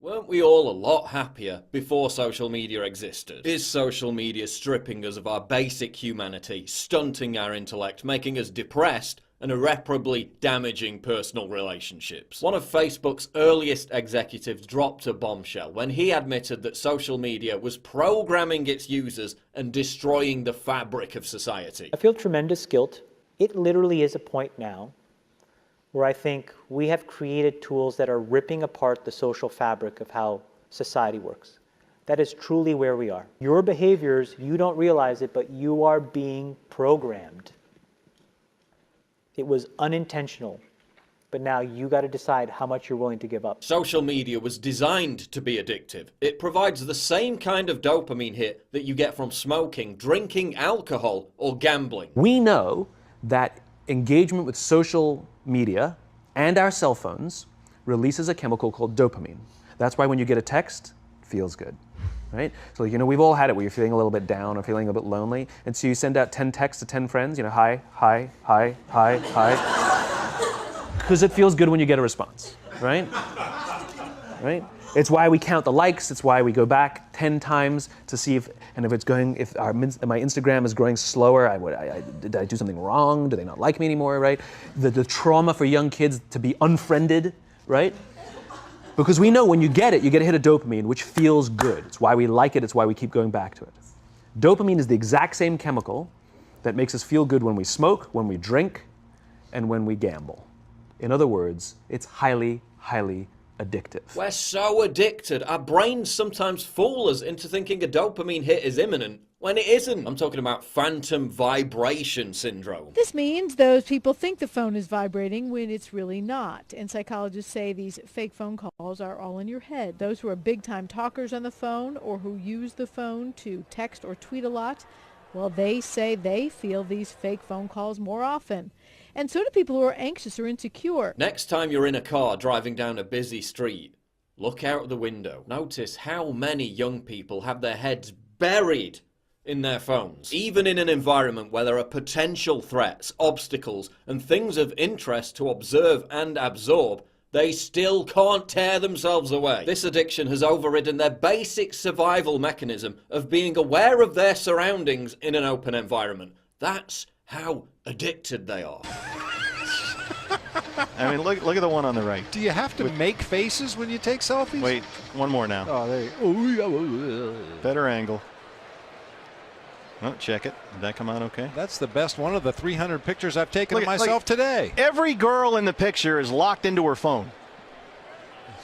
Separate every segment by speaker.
Speaker 1: Weren't we all a lot happier before social media existed? Is social media stripping us of our basic humanity, stunting our intellect, making us depressed, and irreparably damaging personal relationships? One of Facebook's earliest executives dropped a bombshell when he admitted that social media was programming its users and destroying the fabric of society.
Speaker 2: I feel tremendous guilt. It literally is a point now where I think we have created tools that are ripping apart the social fabric of how society works. That is truly where we are. Your behaviors, you don't realize it, but you are being programmed. It was unintentional, but now you got to decide how much you're willing to give up.
Speaker 1: Social media was designed to be addictive. It provides the same kind of dopamine hit that you get from smoking, drinking alcohol, or gambling.
Speaker 3: We know that engagement with social media and our cell phones releases a chemical called dopamine. That's why when you get a text, it feels good, right? So, we've all had it where you're feeling a little bit down or feeling a bit lonely, and so you send out 10 texts to 10 friends, hi, hi, hi, hi, hi, because it feels good when you get a response, right? Right? It's why we count the likes. It's why we go back 10 times to see if my Instagram is growing slower, did I do something wrong? Do they not like me anymore, right? The trauma for young kids to be unfriended, right? Because we know when you get a hit of dopamine, which feels good. It's why we like it. It's why we keep going back to it. Dopamine is the exact same chemical that makes us feel good when we smoke, when we drink, and when we gamble. In other words, it's highly, highly addictive.
Speaker 1: We're so addicted, our brains sometimes fool us into thinking a dopamine hit is imminent when it isn't. I'm talking about phantom vibration syndrome.
Speaker 4: This means those people think the phone is vibrating when it's really not. And psychologists say these fake phone calls are all in your head. Those who are big-time talkers on the phone or who use the phone to text or tweet a lot, well, they say they feel these fake phone calls more often. And so do people who are anxious or insecure.
Speaker 1: Next time you're in a car driving down a busy street, look out the window. Notice how many young people have their heads buried in their phones. Even in an environment where there are potential threats, obstacles, and things of interest to observe and absorb, they still can't tear themselves away. This addiction has overridden their basic survival mechanism of being aware of their surroundings in an open environment. That's how addicted they are.
Speaker 5: I mean, look at the one on the right.
Speaker 6: Do you have to make faces when you take selfies?
Speaker 5: Wait, one more now.
Speaker 6: Oh, there you go.
Speaker 5: Better angle. Oh, check it. Did that come out okay?
Speaker 6: That's the best one of the 300 pictures I've taken of myself today.
Speaker 5: Every girl in the picture is locked into her phone.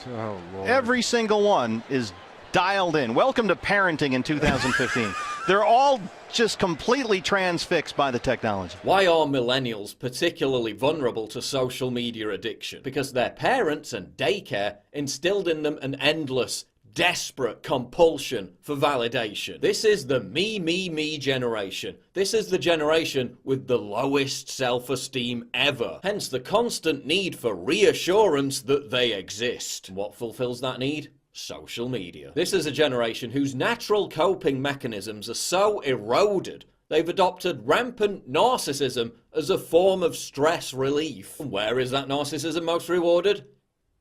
Speaker 6: Oh, Lord.
Speaker 5: Every single one is dialed in. Welcome to parenting in 2015. They're all just completely transfixed by the technology.
Speaker 1: Why are millennials particularly vulnerable to social media addiction? Because their parents and daycare instilled in them an endless, desperate compulsion for validation. This is the me generation. This is the generation with the lowest self-esteem ever. Hence the constant need for reassurance that they exist. What fulfills that need? Social media. This is a generation whose natural coping mechanisms are so eroded, they've adopted rampant narcissism as a form of stress relief. And where is that narcissism most rewarded?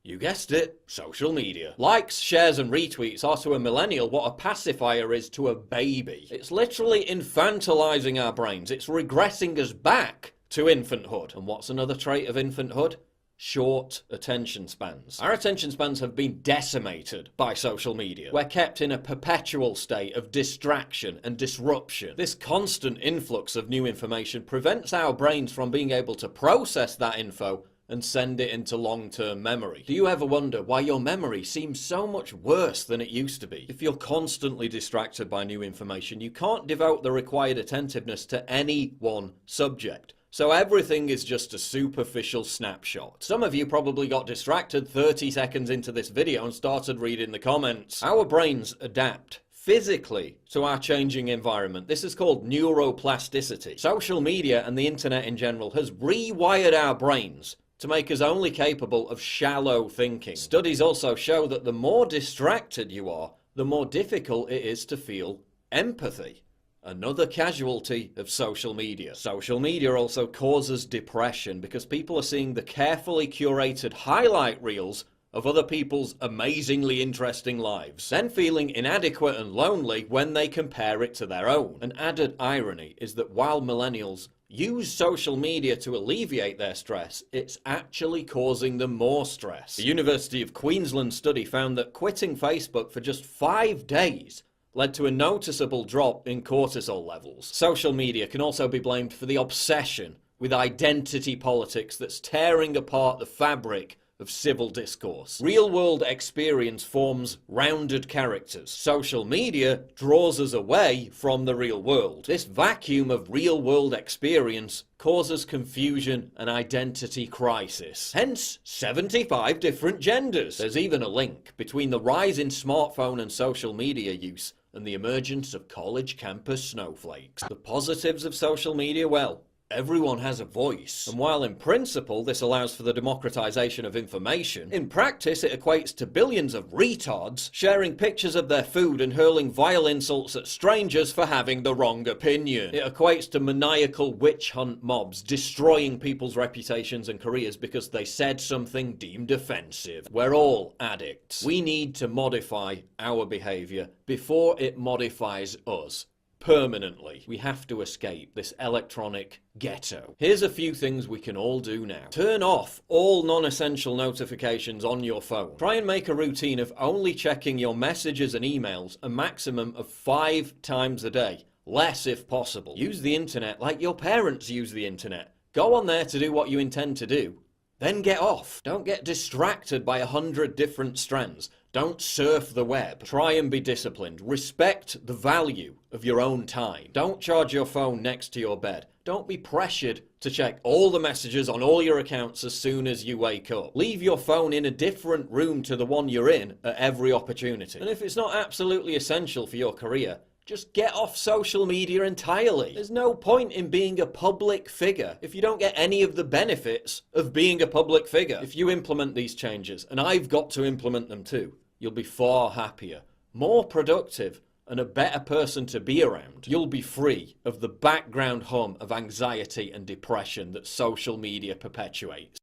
Speaker 1: You guessed it, social media. Likes, shares, and retweets are to a millennial what a pacifier is to a baby. It's literally infantilizing our brains. It's regressing us back to infanthood. And what's another trait of infanthood? Short attention spans. Our attention spans have been decimated by social media. We're kept in a perpetual state of distraction and disruption. This constant influx of new information prevents our brains from being able to process that info and send it into long-term memory. Do you ever wonder why your memory seems so much worse than it used to be? If you're constantly distracted by new information, you can't devote the required attentiveness to any one subject. So everything is just a superficial snapshot. Some of you probably got distracted 30 seconds into this video and started reading the comments. Our brains adapt physically to our changing environment. This is called neuroplasticity. Social media and the internet in general has rewired our brains to make us only capable of shallow thinking. Studies also show that the more distracted you are, the more difficult it is to feel empathy. Another casualty of social media. Social media also causes depression because people are seeing the carefully curated highlight reels of other people's amazingly interesting lives, then feeling inadequate and lonely when they compare it to their own. An added irony is that while millennials use social media to alleviate their stress, it's actually causing them more stress. The University of Queensland study found that quitting Facebook for just 5 days led to a noticeable drop in cortisol levels. Social media can also be blamed for the obsession with identity politics that's tearing apart the fabric of civil discourse. Real-world experience forms rounded characters. Social media draws us away from the real world. This vacuum of real-world experience causes confusion and identity crisis. Hence, 75 different genders. There's even a link between the rise in smartphone and social media use and the emergence of college campus snowflakes. The positives of social media, well, everyone has a voice. And while in principle this allows for the democratization of information, in practice it equates to billions of retards sharing pictures of their food and hurling vile insults at strangers for having the wrong opinion. It equates to maniacal witch hunt mobs destroying people's reputations and careers because they said something deemed offensive. We're all addicts. We need to modify our behavior before it modifies us. Permanently. We have to escape this electronic ghetto. Here's a few things we can all do now. Turn off all non-essential notifications on your phone. Try and make a routine of only checking your messages and emails a maximum of 5 times a day. Less if possible. Use the internet like your parents use the internet. Go on there to do what you intend to do. Then get off. Don't get distracted by 100 different strands. Don't surf the web. Try and be disciplined. Respect the value of your own time. Don't charge your phone next to your bed. Don't be pressured to check all the messages on all your accounts as soon as you wake up. Leave your phone in a different room to the one you're in at every opportunity. And if it's not absolutely essential for your career, just get off social media entirely. There's no point in being a public figure if you don't get any of the benefits of being a public figure. If you implement these changes, and I've got to implement them too, you'll be far happier, more productive, and a better person to be around. You'll be free of the background hum of anxiety and depression that social media perpetuates.